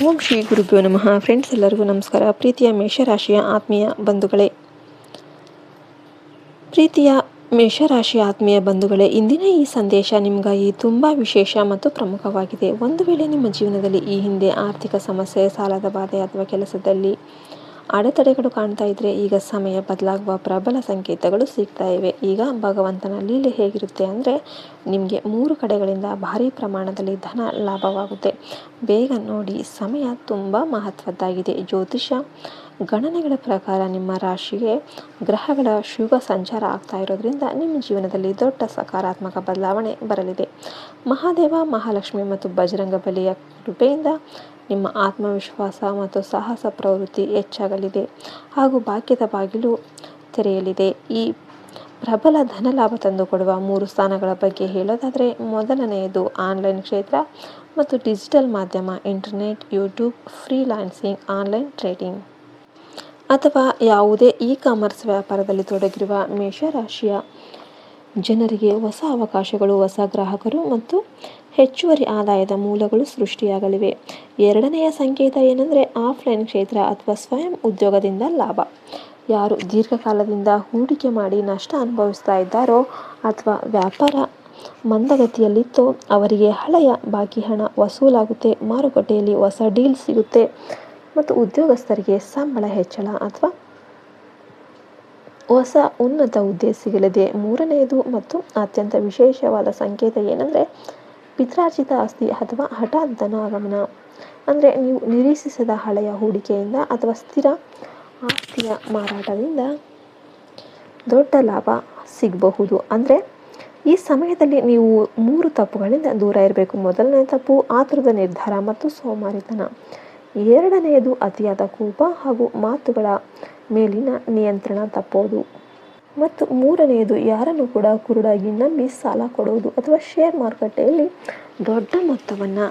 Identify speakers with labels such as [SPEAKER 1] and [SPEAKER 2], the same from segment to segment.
[SPEAKER 1] ಓಂ ಶ್ರೀ ಗುರುಭ್ಯೋ ನಮಃ. ಫ್ರೆಂಡ್ಸ್, ಎಲ್ಲರಿಗೂ ನಮಸ್ಕಾರ. ಪ್ರೀತಿಯ ಮೇಷರಾಶಿಯ ಆತ್ಮೀಯ ಬಂಧುಗಳೇ, ಇಂದಿನ ಈ ಸಂದೇಶ ನಿಮಗಾಗಿ ತುಂಬ ವಿಶೇಷ ಮತ್ತು ಪ್ರಮುಖವಾಗಿದೆ. ಒಂದು ವೇಳೆ ನಿಮ್ಮ ಜೀವನದಲ್ಲಿ ಈ ಹಿಂದೆ ಆರ್ಥಿಕ ಸಮಸ್ಯೆ, ಸಾಲದ ಬಾಧೆ ಅಥವಾ ಕೆಲಸದಲ್ಲಿ ಅಡೆತಡೆಗಳು ಕಾಣ್ತಾ ಇದ್ರೆ ಈಗ ಸಮಯ ಬದಲಾಗುವ ಪ್ರಬಲ ಸಂಕೇತಗಳು ಸಿಗ್ತಾ ಇವೆ. ಈಗ ಭಗವಂತನ ಲೀಲೆ ಹೇಗಿರುತ್ತೆ ಅಂದರೆ, ನಿಮಗೆ 3 ಕಡೆಗಳಿಂದ ಭಾರೀ ಪ್ರಮಾಣದಲ್ಲಿ ಧನ ಲಾಭವಾಗುತ್ತೆ. ಬೇಗ ನೋಡಿ, ಸಮಯ ತುಂಬ ಮಹತ್ವದ್ದಾಗಿದೆ. ಜ್ಯೋತಿಷ ಗಣನೆಗಳ ಪ್ರಕಾರ ನಿಮ್ಮ ರಾಶಿಗೆ ಗ್ರಹಗಳ ಶುಭ ಸಂಚಾರ ಆಗ್ತಾ ಇರೋದ್ರಿಂದ ನಿಮ್ಮ ಜೀವನದಲ್ಲಿ ದೊಡ್ಡ ಸಕಾರಾತ್ಮಕ ಬದಲಾವಣೆ ಬರಲಿದೆ. ಮಹಾದೇವ, ಮಹಾಲಕ್ಷ್ಮಿ ಮತ್ತು ಬಜರಂಗ ಬಲಿಯ ಕೃಪೆಯಿಂದ ನಿಮ್ಮ ಆತ್ಮವಿಶ್ವಾಸ ಮತ್ತು ಸಾಹಸ ಪ್ರವೃತ್ತಿ ಹೆಚ್ಚಾಗಲಿದೆ ಹಾಗೂ ಭಾಗ್ಯದ ಬಾಗಿಲು ತೆರೆಯಲಿದೆ. ಈ ಪ್ರಬಲ ಧನಲಾಭ ತಂದುಕೊಡುವ 3 ಸ್ಥಾನಗಳ ಬಗ್ಗೆ ಹೇಳೋದಾದರೆ, ಮೊದಲನೆಯದು ಆನ್ಲೈನ್ ಕ್ಷೇತ್ರ ಮತ್ತು ಡಿಜಿಟಲ್ ಮಾಧ್ಯಮ, internet, YouTube, freelancing, online trading ಅಥವಾ ಯಾವುದೇ ಕಾಮರ್ಸ್ ವ್ಯಾಪಾರದಲ್ಲಿ ತೊಡಗಿರುವ ಮೇಷರಾಶಿಯ ಜನರಿಗೆ ಹೊಸ ಅವಕಾಶಗಳು, ಹೊಸ ಗ್ರಾಹಕರು ಮತ್ತು ಹೆಚ್ಚುವರಿ ಆದಾಯದ ಮೂಲಗಳು ಸೃಷ್ಟಿಯಾಗಲಿವೆ. ಎರಡನೆಯ ಸಂಕೇತ ಏನಂದರೆ, ಆಫ್ಲೈನ್ ಕ್ಷೇತ್ರ ಅಥವಾ ಸ್ವಯಂ ಉದ್ಯೋಗದಿಂದ ಲಾಭ. ಯಾರು ದೀರ್ಘಕಾಲದಿಂದ ಹೂಡಿಕೆ ಮಾಡಿ ನಷ್ಟ ಅನುಭವಿಸ್ತಾ ಇದ್ದಾರೋ ಅಥವಾ ವ್ಯಾಪಾರ ಮಂದಗತಿಯಲ್ಲಿತ್ತೋ ಅವರಿಗೆ ಹಳೆಯ ಬಾಕಿ ಹಣ ವಸೂಲಾಗುತ್ತೆ. ಮಾರುಕಟ್ಟೆಯಲ್ಲಿ ಹೊಸ ಡೀಲ್ ಸಿಗುತ್ತೆ ಮತ್ತು ಉದ್ಯೋಗಸ್ಥರಿಗೆ ಸಂಬಳ ಹೆಚ್ಚಳ ಅಥವಾ ಹೊಸ ಉನ್ನತ ಹುದ್ದೆ ಸಿಗಲಿದೆ. ಮೂರನೆಯದು ಮತ್ತು ಅತ್ಯಂತ ವಿಶೇಷವಾದ ಸಂಕೇತ ಏನಂದರೆ, ಪಿತ್ರಾರ್ಜಿತ ಆಸ್ತಿ ಅಥವಾ ಹಠಾತ್ ಧನಾಗಮನ. ಅಂದರೆ ನೀವು ನಿರೀಕ್ಷಿಸದ ಹಳೆಯ ಹೂಡಿಕೆಯಿಂದ ಅಥವಾ ಸ್ಥಿರ ಆಸ್ತಿಯ ಮಾರಾಟದಿಂದ ದೊಡ್ಡ ಲಾಭ ಸಿಗಬಹುದು. ಅಂದರೆ ಈ ಸಮಯದಲ್ಲಿ ನೀವು 3 ತಪ್ಪುಗಳಿಂದ ದೂರ ಇರಬೇಕು. ಮೊದಲನೇ ತಪ್ಪು ಆತುರದ ನಿರ್ಧಾರ ಮತ್ತು ಸೋಮಾರಿತನ. ಎರಡನೆಯದು ಅತಿಯಾದ ಕೋಪ ಹಾಗೂ ಮಾತುಗಳ ಮೇಲಿನ ನಿಯಂತ್ರಣ ತಪ್ಪೋದು. ಮತ್ತು ಮೂರನೆಯದು ಯಾರನ್ನು ಕೂಡ ಕುರುಡಾಗಿ ನಂಬಿ ಸಾಲ ಕೊಡುವುದು ಅಥವಾ ಶೇರ್ ಮಾರುಕಟ್ಟೆಯಲ್ಲಿ ದೊಡ್ಡ ಮೊತ್ತವನ್ನು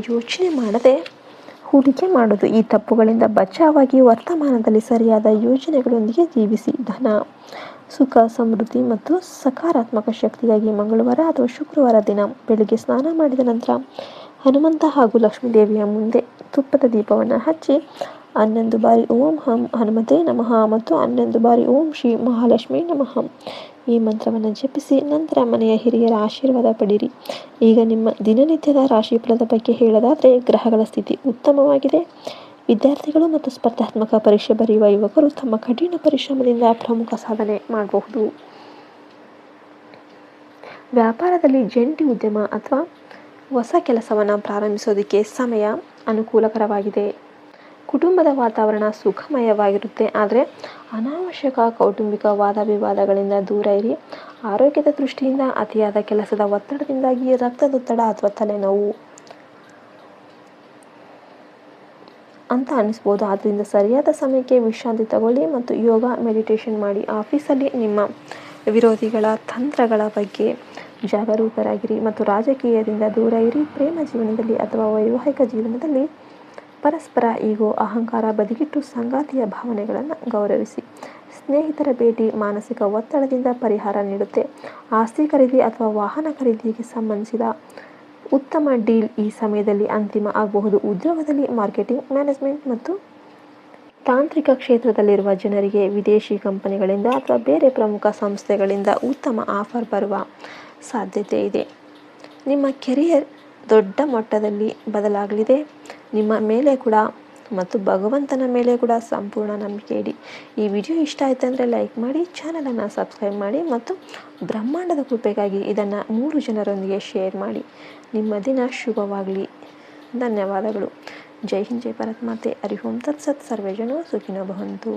[SPEAKER 1] ಯೋಚನೆ ಮಾಡದೆ ಹೂಡಿಕೆ ಮಾಡೋದು. ಈ ತಪ್ಪುಗಳಿಂದ ಬಚಾವಾಗಿ ವರ್ತಮಾನದಲ್ಲಿ ಸರಿಯಾದ ಯೋಜನೆಗಳೊಂದಿಗೆ ಜೀವಿಸಿ. ಧನ, ಸುಖ, ಸಮೃದ್ಧಿ ಮತ್ತು ಸಕಾರಾತ್ಮಕ ಶಕ್ತಿಗಾಗಿ ಮಂಗಳವಾರ ಅಥವಾ ಶುಕ್ರವಾರ ದಿನ ಬೆಳಿಗ್ಗೆ ಸ್ನಾನ ಮಾಡಿದ ನಂತರ ಹನುಮಂತ ಹಾಗೂ ಲಕ್ಷ್ಮೀದೇವಿಯ ಮುಂದೆ ತುಪ್ಪದ ದೀಪವನ್ನು ಹಚ್ಚಿ 11 ಬಾರಿ ಓಂ ಹಂ ಹನುಮತೆ ನಮಃ ಮತ್ತು 11 ಬಾರಿ ಓಂ ಶ್ರೀ ಮಹಾಲಕ್ಷ್ಮಿ ನಮಃ ಈ ಮಂತ್ರವನ್ನು ಜಪಿಸಿ ನಂತರ ಮನೆಯ ಹಿರಿಯರ ಆಶೀರ್ವಾದ ಪಡೆಯಿರಿ. ಈಗ ನಿಮ್ಮ ದಿನನಿತ್ಯದ ರಾಶಿ ಫಲದ ಬಗ್ಗೆ ಹೇಳೋದಾದರೆ, ಗ್ರಹಗಳ ಸ್ಥಿತಿ ಉತ್ತಮವಾಗಿದೆ. ವಿದ್ಯಾರ್ಥಿಗಳು ಮತ್ತು ಸ್ಪರ್ಧಾತ್ಮಕ ಪರೀಕ್ಷೆ ಬರೆಯುವ ಯುವಕರು ತಮ್ಮ ಕಠಿಣ ಪರಿಶ್ರಮದಿಂದ ಪ್ರಮುಖ ಸಾಧನೆ ಮಾಡಬಹುದು. ವ್ಯಾಪಾರದಲ್ಲಿ ಜಂಟಿ ಉದ್ಯಮ ಅಥವಾ ಹೊಸ ಕೆಲಸವನ್ನು ಪ್ರಾರಂಭಿಸೋದಕ್ಕೆ ಸಮಯ ಅನುಕೂಲಕರವಾಗಿದೆ. ಕುಟುಂಬದ ವಾತಾವರಣ ಸುಖಮಯವಾಗಿರುತ್ತೆ. ಆದರೆ ಅನಾವಶ್ಯಕ ಕೌಟುಂಬಿಕ ವಾದ ವಿವಾದಗಳಿಂದ ದೂರ ಇರಿ. ಆರೋಗ್ಯದ ದೃಷ್ಟಿಯಿಂದ ಅತಿಯಾದ ಕೆಲಸದ ಒತ್ತಡದಿಂದಾಗಿ ರಕ್ತದೊತ್ತಡ ಅಥವಾ ತಲೆನೋವು ಅಂತ ಅನಿಸ್ಬೋದು. ಆದ್ದರಿಂದ ಸರಿಯಾದ ಸಮಯಕ್ಕೆ ವಿಶ್ರಾಂತಿ ತಗೊಳ್ಳಿ ಮತ್ತು ಯೋಗ, ಮೆಡಿಟೇಷನ್ ಮಾಡಿ. ಆಫೀಸಲ್ಲಿ ನಿಮ್ಮ ವಿರೋಧಿಗಳ ತಂತ್ರಗಳ ಬಗ್ಗೆ ಜಾಗರೂಕರಾಗಿರಿ ಮತ್ತು ರಾಜಕೀಯದಿಂದ ದೂರ ಇರಿ. ಪ್ರೇಮ ಜೀವನದಲ್ಲಿ ಅಥವಾ ವೈವಾಹಿಕ ಜೀವನದಲ್ಲಿ ಪರಸ್ಪರ ಈಗೋ, ಅಹಂಕಾರ ಬದಿಗಿಟ್ಟು ಸಂಗಾತಿಯ ಭಾವನೆಗಳನ್ನು ಗೌರವಿಸಿ. ಸ್ನೇಹಿತರ ಭೇಟಿ ಮಾನಸಿಕ ಒತ್ತಡದಿಂದ ಪರಿಹಾರ ನೀಡುತ್ತೆ. ಆಸ್ತಿ ಖರೀದಿ ಅಥವಾ ವಾಹನ ಖರೀದಿಗೆ ಸಂಬಂಧಿಸಿದ ಉತ್ತಮ ಡೀಲ್ ಈ ಸಮಯದಲ್ಲಿ ಅಂತಿಮ ಆಗಬಹುದು. ಉದ್ಯೋಗದಲ್ಲಿ ಮಾರ್ಕೆಟಿಂಗ್, ಮ್ಯಾನೇಜ್ಮೆಂಟ್ ಮತ್ತು ತಾಂತ್ರಿಕ ಕ್ಷೇತ್ರದಲ್ಲಿರುವ ಜನರಿಗೆ ವಿದೇಶಿ ಕಂಪನಿಗಳಿಂದ ಅಥವಾ ಬೇರೆ ಪ್ರಮುಖ ಸಂಸ್ಥೆಗಳಿಂದ ಉತ್ತಮ ಆಫರ್ ಬರುವ ಸಾಧ್ಯತೆ ಇದೆ. ನಿಮ್ಮ ಕೆರಿಯರ್ ದೊಡ್ಡ ಮಟ್ಟದಲ್ಲಿ ಬದಲಾಗಲಿದೆ. ನಿಮ್ಮ ಮೇಲೆ ಕೂಡ ಮತ್ತು ಭಗವಂತನ ಮೇಲೆ ಕೂಡ ಸಂಪೂರ್ಣ ನಂಬಿಕೆ ಇಡಿ. ಈ ವಿಡಿಯೋ ಇಷ್ಟ ಆಯಿತು ಅಂದರೆ ಲೈಕ್ ಮಾಡಿ, ಚಾನಲನ್ನು ಸಬ್ಸ್ಕ್ರೈಬ್ ಮಾಡಿ ಮತ್ತು ಬ್ರಹ್ಮಾಂಡದ ಕೃಪೆಗಾಗಿ ಇದನ್ನು 3 ಜನರೊಂದಿಗೆ ಶೇರ್ ಮಾಡಿ. ನಿಮ್ಮ ದಿನ ಶುಭವಾಗಲಿ. ಧನ್ಯವಾದಗಳು. ಜೈ ಹಿಂದ್, ಜೈ ಭಾರತ್ ಮಾತೆ. ಹರಿ ಓಂ ತತ್ಸತ್. ಸರ್ವೇ ಜನ ಸುಖಿನೋ ಭವಂತು.